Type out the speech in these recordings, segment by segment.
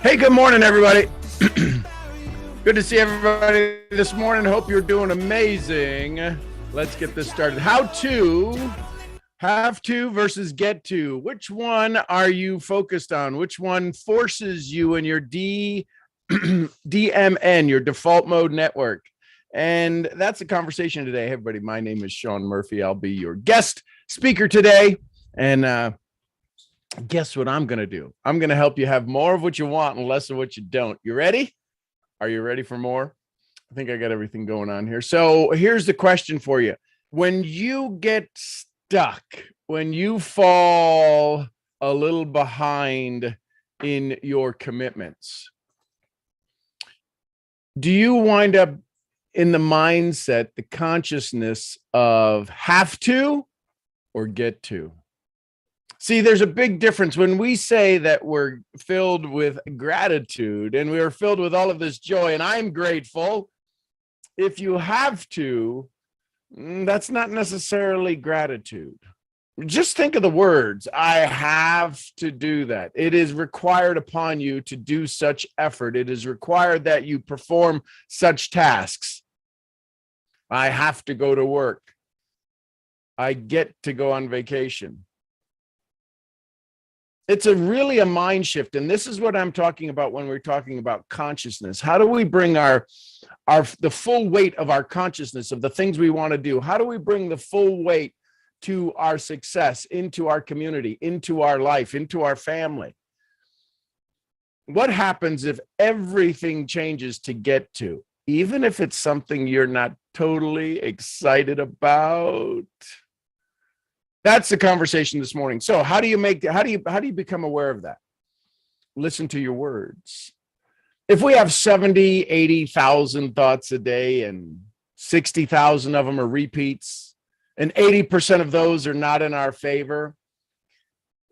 Hey, good morning, everybody. Good to see everybody this morning. Hope you're doing amazing. Let's get this started. How to, have to versus get to. Which one are you focused on? Which one forces you in your DMN, your default mode network? And that's the conversation today. Hey, everybody, my name is Sean Murphy. I'll be your guest speaker today. And guess what I'm going to do? I'm going to help you have more of what you want and less of what you don't. You ready? Are you ready for more? I think I got everything going on here. So here's the question for you. When you get stuck, when you fall a little behind in your commitments, do you wind up in the mindset, the consciousness of have to or get to? See, there's a big difference when we say that we're filled with gratitude and we're filled with all of this joy, and I'm grateful. If you have to, that's not necessarily gratitude. Just think of the words, I have to do that. It is required upon you to do such effort. It is required that you perform such tasks. I have to go to work. I get to go on vacation. It's really a mind shift. And this is what I'm talking about when we're talking about consciousness. How do we bring the full weight of our consciousness of the things we want to do? How do we bring the full weight to our success, into our community, into our life, into our family? What happens if everything changes to get to, even if it's something you're not totally excited about? That's the conversation this morning. So how do you become aware of that? Listen to your words. If we have 70, 80,000 thoughts a day and 60,000 of them are repeats and 80% of those are not in our favor,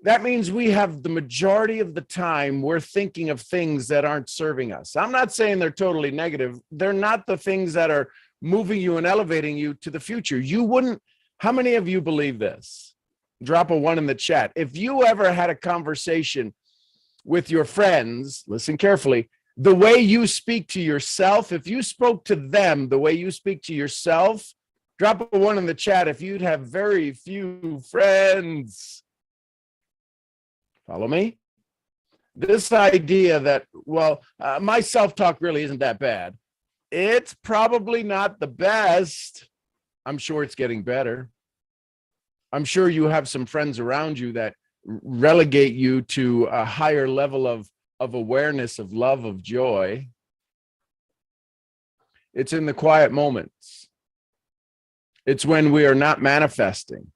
that means we have the majority of the time we're thinking of things that aren't serving us. I'm not saying they're totally negative. They're not the things that are moving you and elevating you to the future. How many of you believe this? Drop a 1 in the chat. If you ever had a conversation with your friends, listen carefully, the way you speak to yourself, if you spoke to them the way you speak to yourself, drop a 1 in the chat if you'd have very few friends. Follow me? This idea that, my self-talk really isn't that bad. It's probably not the best. I'm sure it's getting better. I'm sure you have some friends around you that relegate you to a higher level of awareness, of love, of joy. It's in the quiet moments. It's when we are not manifesting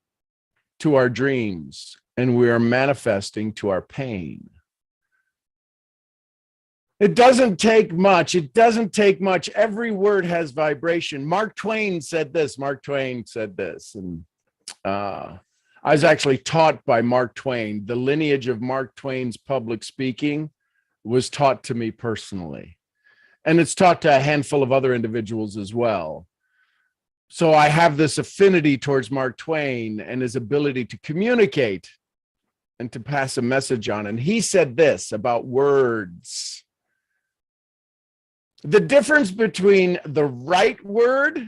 to our dreams and we are manifesting to our pain. It doesn't take much. It doesn't take much. Every word has vibration. Mark Twain said this. And I was actually taught by Mark Twain. The lineage of Mark Twain's public speaking was taught to me personally. And it's taught to a handful of other individuals as well. So I have this affinity towards Mark Twain and his ability to communicate and to pass a message on. And he said this about words. The difference between the right word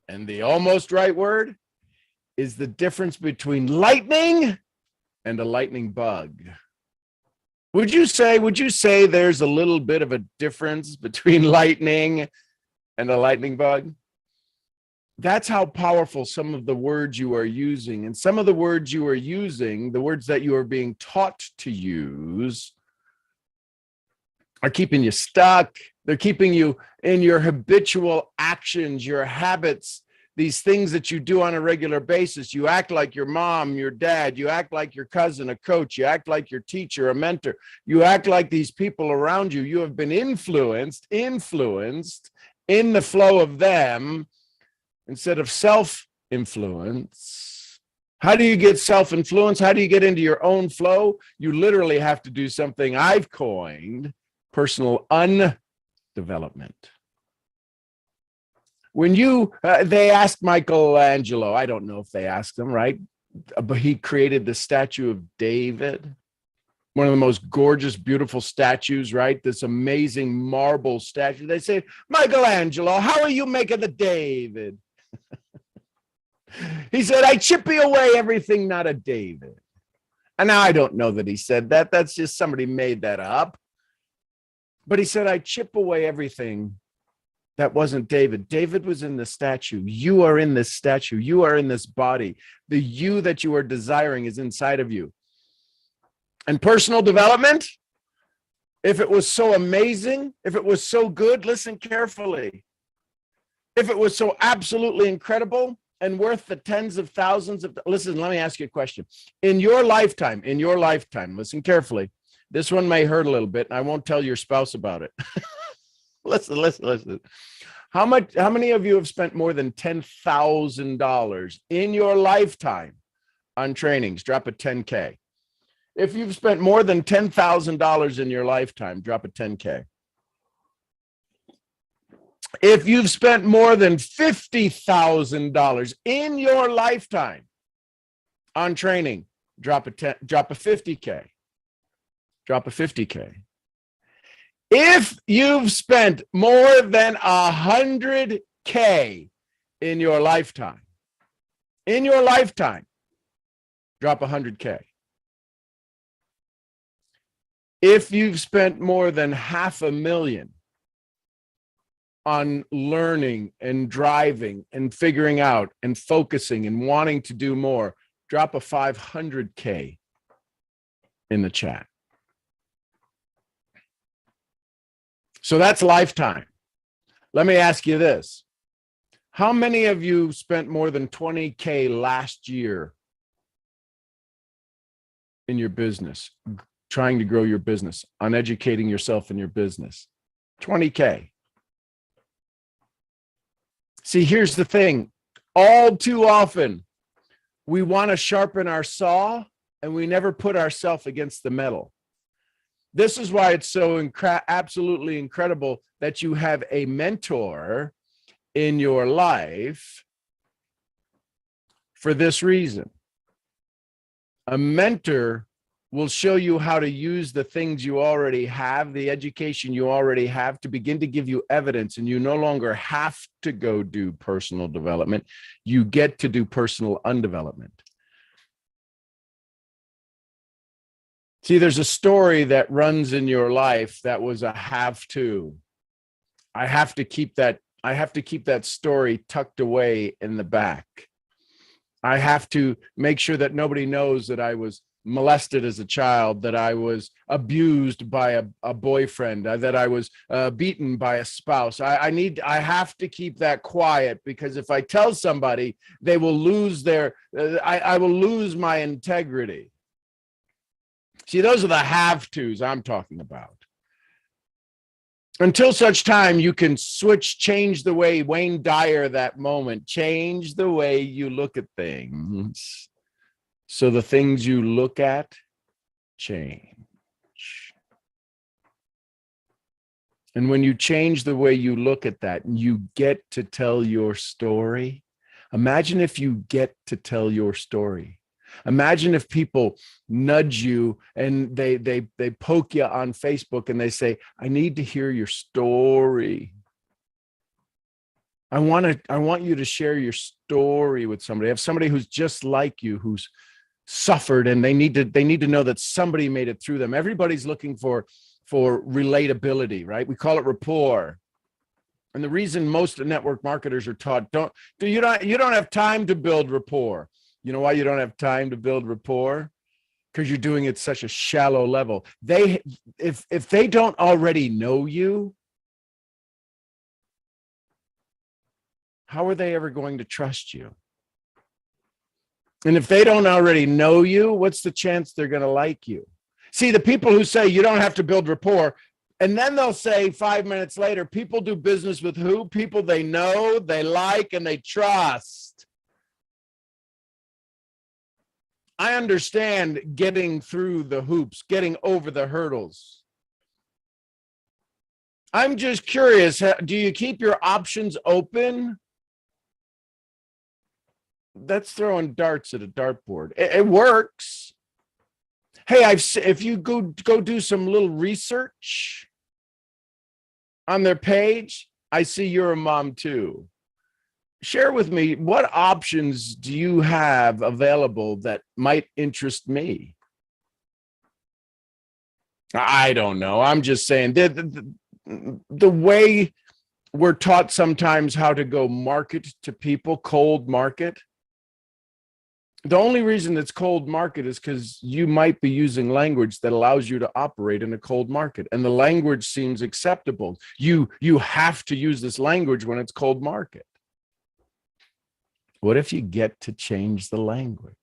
and the almost right word is the difference between lightning and a lightning bug. Would you say there's a little bit of a difference between lightning and a lightning bug? That's how powerful some of the words you are using, and some of the words you are using, the words that you are being taught to use, are keeping you stuck. They're keeping you in your habitual actions, your habits, these things that you do on a regular basis. You act like your mom, your dad, you act like your cousin, a coach, you act like your teacher, a mentor, you act like these people around you. You have been influenced in the flow of them instead of self-influence. How do you get self-influence? How do you get into your own flow? You literally have to do something I've coined personal undevelopment. When they asked Michelangelo, I don't know if they asked him, right? But he created the statue of David, one of the most gorgeous, beautiful statues, right? This amazing marble statue. They say, Michelangelo, how are you making the David? He said, I chip away everything, not a David. And now I don't know that he said that. That's just somebody made that up. But he said, I chip away everything that wasn't David. David was in the statue. You are in this statue. You are in this body. The you that you are desiring is inside of you. And personal development, if it was so amazing, if it was so good, listen carefully. If it was so absolutely incredible and worth the tens of thousands of, listen, let me ask you a question. In your lifetime, listen carefully. This one may hurt a little bit, and I won't tell your spouse about it. Listen. How many of you have spent more than $10,000 in your lifetime on trainings? Drop a 10K. If you've spent more than $10,000 in your lifetime, drop a 10K. If you've spent more than $50,000 in your lifetime on training, drop a 50K. Drop a 50K. If you've spent more than 100K in your lifetime, drop 100K. If you've spent more than $500,000 on learning and driving and figuring out and focusing and wanting to do more, drop a 500K in the chat. So that's lifetime. Let me ask you this. How many of you spent more than 20K last year in your business, trying to grow your business, on educating yourself in your business? 20K. See, here's the thing. All too often, we want to sharpen our saw and we never put ourselves against the metal. This is why it's so absolutely incredible that you have a mentor in your life for this reason. A mentor will show you how to use the things you already have, the education you already have, to begin to give you evidence, and you no longer have to go do personal development. You get to do personal undevelopment. See, there's a story that runs in your life that was a have to. I have to keep that story tucked away in the back. I have to make sure that nobody knows that I was molested as a child, that I was abused by a boyfriend, that I was beaten by a spouse. I have to keep that quiet, because if I tell somebody, they will lose I will lose my integrity. See, those are the have-tos I'm talking about. Until such time you can change the way, Wayne Dyer, that moment, change the way you look at things. So the things you look at change. And when you change the way you look at that, and you get to tell your story, imagine if you get to tell your story. Imagine if people nudge you and they poke you on Facebook and they say, I need to hear your story. I want you to share your story with somebody. I have somebody who's just like you, who's suffered, and they need to know that somebody made it through them. Everybody's looking for relatability, right? We call it rapport. And the reason most network marketers are taught, you don't have time to build rapport. You know why you don't have time to build rapport? Because you're doing it at such a shallow level. If they don't already know you, how are they ever going to trust you? And if they don't already know you, what's the chance they're going to like you? See, the people who say you don't have to build rapport, and then they'll say 5 minutes later, people do business with who? People they know, they like, and they trust. I understand getting through the hoops, getting over the hurdles. I'm just curious, do you keep your options open? That's throwing darts at a dartboard. It works. Hey, if you go do some little research on their page, I see you're a mom too. Share with me, what options do you have available that might interest me? I don't know. I'm just saying the way we're taught sometimes how to go market to people, cold market. The only reason it's cold market is because you might be using language that allows you to operate in a cold market, and the language seems acceptable. You have to use this language when it's cold market. What if you get to change the language?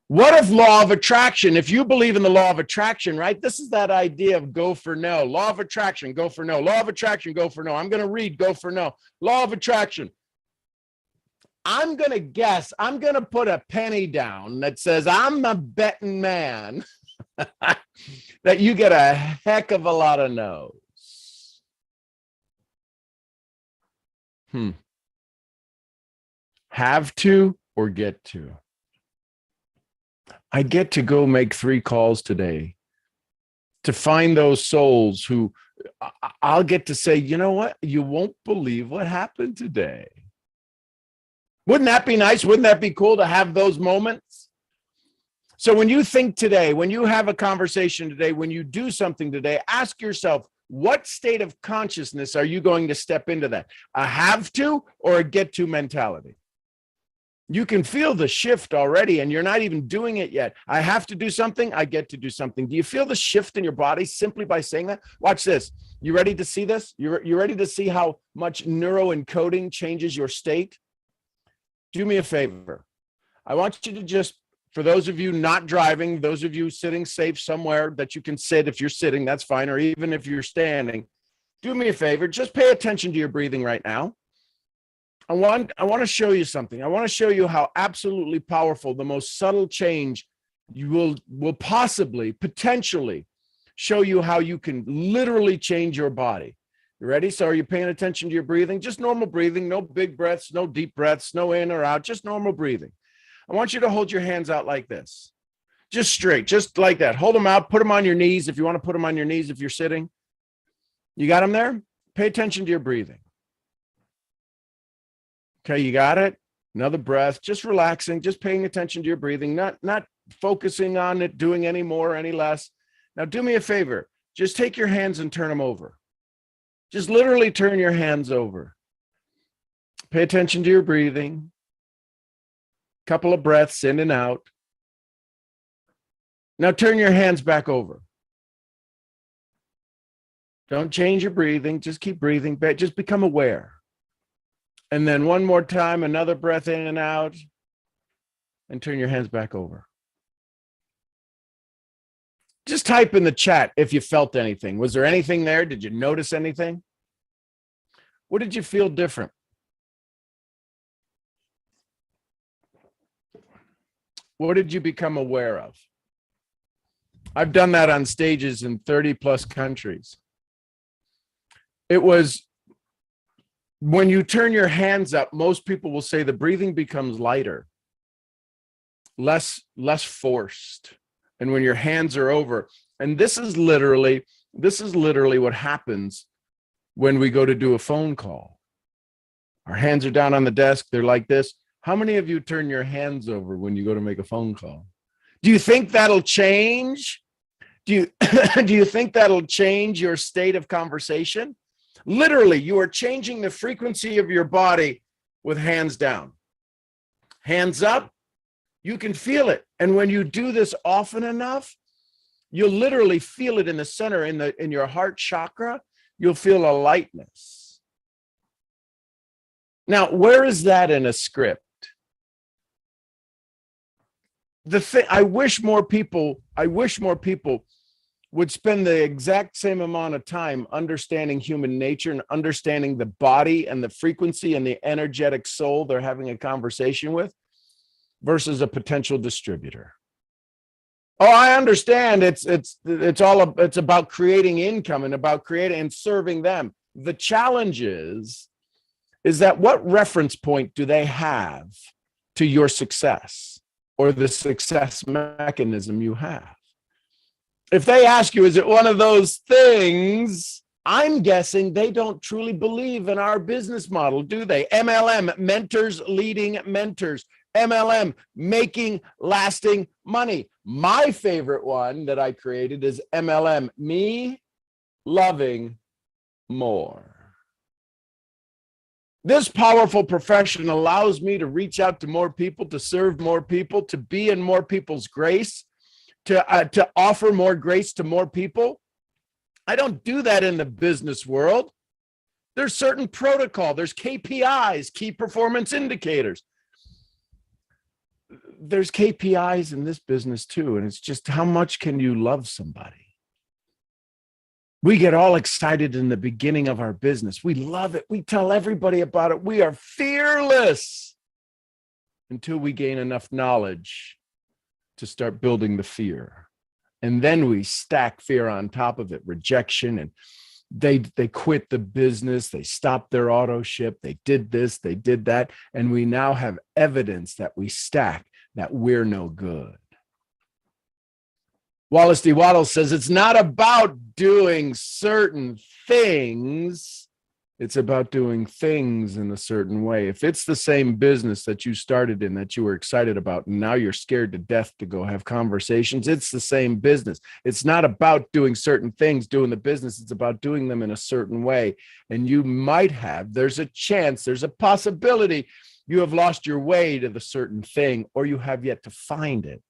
What if law of attraction, if you believe in the law of attraction, right? This is that idea of go for no. Law of attraction, go for no. Law of attraction, go for no. I'm going to read, go for no. Law of attraction. I'm going to guess, I'm going to put a penny down that says I'm a betting man that you get a heck of a lot of no's. Have to or get to? I get to go make 3 calls today to find those souls who I'll get to say, you know what? You won't believe what happened today. Wouldn't that be nice? Wouldn't that be cool to have those moments? So when you think today, when you have a conversation today, when you do something today, ask yourself, what state of consciousness are you going to step into that? A have to or a get to mentality? You can feel the shift already, and you're not even doing it yet. I have to do something. I get to do something. Do you feel the shift in your body simply by saying that? Watch this. You ready to see this? You ready to see how much neuroencoding changes your state? Do me a favor. I want you to just, for those of you not driving, those of you sitting safe somewhere that you can sit, if you're sitting, that's fine, or even if you're standing, do me a favor. Just pay attention to your breathing right now. I want to show you something. I want to show you how absolutely powerful the most subtle change you will possibly, potentially show you how you can literally change your body. You ready? So are you paying attention to your breathing? Just normal breathing, no big breaths, no deep breaths, no in or out, just normal breathing. I want you to hold your hands out like this, just straight, just like that. Hold them out, put them on your knees if you want to put them on your knees if you're sitting. You got them there? Pay attention to your breathing. Okay, you got it? Another breath, just relaxing, just paying attention to your breathing, not focusing on it, doing any more, any less. Now do me a favor, just take your hands and turn them over. Just literally turn your hands over. Pay attention to your breathing. Couple of breaths in and out. Now turn your hands back over. Don't change your breathing, just keep breathing, but just become aware. And then one more time, another breath in and out, and turn your hands back over. Just type in the chat if you felt anything. Was there anything there? Did you notice anything? What did you feel different? What did you become aware of? I've done that on stages in 30 plus countries. It was when you turn your hands up, most people will say the breathing becomes lighter, less forced. And when your hands are over, and this is literally what happens when we go to do a phone call. Our hands are down on the desk. They're like this. How many of you turn your hands over when you go to make a phone call? Do you think that'll change? Do you think that'll change your state of conversation? Literally, you are changing the frequency of your body with hands down. Hands up, you can feel it. And when you do this often enough, you'll literally feel it in the center, in your heart chakra. You'll feel a lightness. Now, where is that in a script? I wish more people would spend the exact same amount of time understanding human nature and understanding the body and the frequency and the energetic soul they're having a conversation with. versus a potential distributor. Oh, I understand. It's about creating income and about creating and serving them. The challenge is that what reference point do they have to your success or the success mechanism you have? If they ask you, is it one of those things? I'm guessing they don't truly believe in our business model, do they? MLM, mentors leading mentors. MLM, making lasting money. My favorite one that I created is MLM, me loving more. This powerful profession allows me to reach out to more people, to serve more people, to be in more people's grace, to offer more grace to more people. I don't do that in the business world. There's certain protocol, there's KPIs, key performance indicators. There's KPIs in this business too, and it's just how much can you love somebody? We get all excited in the beginning of our business. We love it. We tell everybody about it. We are fearless until we gain enough knowledge to start building the fear. And then we stack fear on top of it, rejection, and they quit the business, they stopped their auto ship, they did this, they did that, and we now have evidence that we stack that we're no good. Wallace D. Wattles says it's not about doing certain things, it's about doing things in a certain way. If it's the same business that you started in that you were excited about, and now you're scared to death to go have conversations, it's the same business. It's not about doing certain things, doing the business. It's about doing them in a certain way. And you might have, there's a chance, there's a possibility you have lost your way to the certain thing, or you have yet to find it.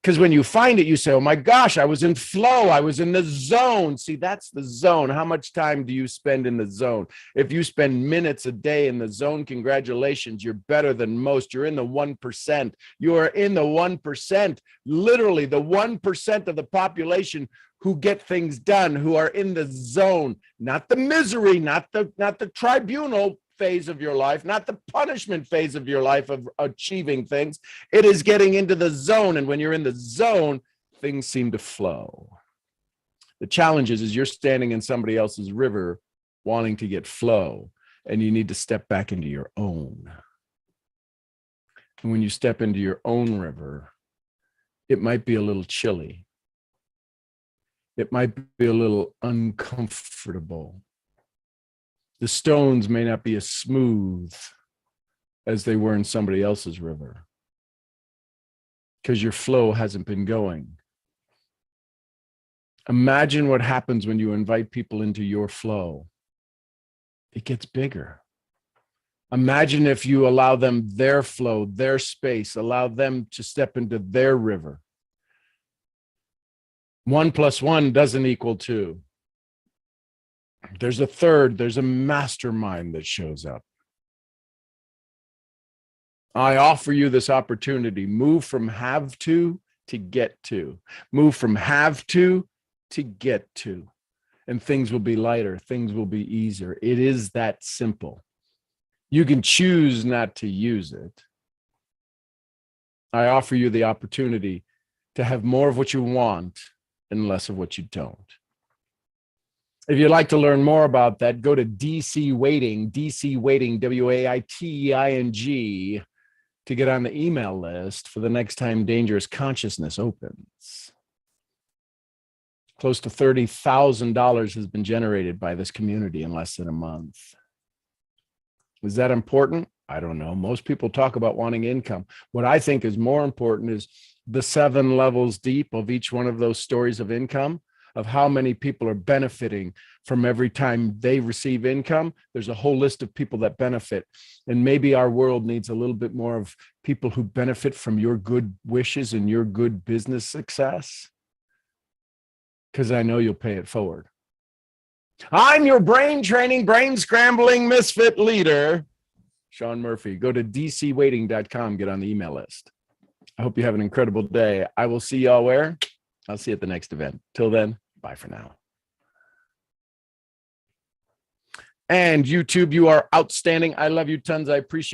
Because when you find it, you say, oh my gosh, I was in flow. I was in the zone. See, that's the zone. How much time do you spend in the zone? If you spend minutes a day in the zone, congratulations, you're better than most. You're in the 1%. You are in the 1%, literally the 1% of the population who get things done, who are in the zone, not the misery, not the tribunal phase of your life, not the punishment phase of your life of achieving things. It is getting into the zone. And when you're in the zone, things seem to flow. The challenge is you're standing in somebody else's river wanting to get flow, and you need to step back into your own. And when you step into your own river, it might be a little chilly. It might be a little uncomfortable. The stones may not be as smooth as they were in somebody else's river because your flow hasn't been going. Imagine what happens when you invite people into your flow. It gets bigger. Imagine if you allow them their flow, their space, allow them to step into their river. 1 + 1 doesn't equal 2. There's a third, there's a mastermind that shows up. I offer you this opportunity. Move from have to get to. Move from have to get to. And things will be lighter. Things will be easier. It is that simple. You can choose not to use it. I offer you the opportunity to have more of what you want and less of what you don't. If you'd like to learn more about that, go to DC Waiting, WAITING, to get on the email list for the next time Dangerous Consciousness opens. Close to $30,000 has been generated by this community in less than a month. Is that important? I don't know. Most people talk about wanting income. What I think is more important is the 7 levels deep of each one of those stories of income, of how many people are benefiting from every time they receive income. There's a whole list of people that benefit. And maybe our world needs a little bit more of people who benefit from your good wishes and your good business success, because I know you'll pay it forward. I'm your brain training, brain scrambling misfit leader, Sean Murphy. Go to dcwaiting.com, get on the email list. I hope you have an incredible day. I will see y'all where? I'll see you at the next event. Till then, bye for now. And YouTube, you are outstanding. I love you tons. I appreciate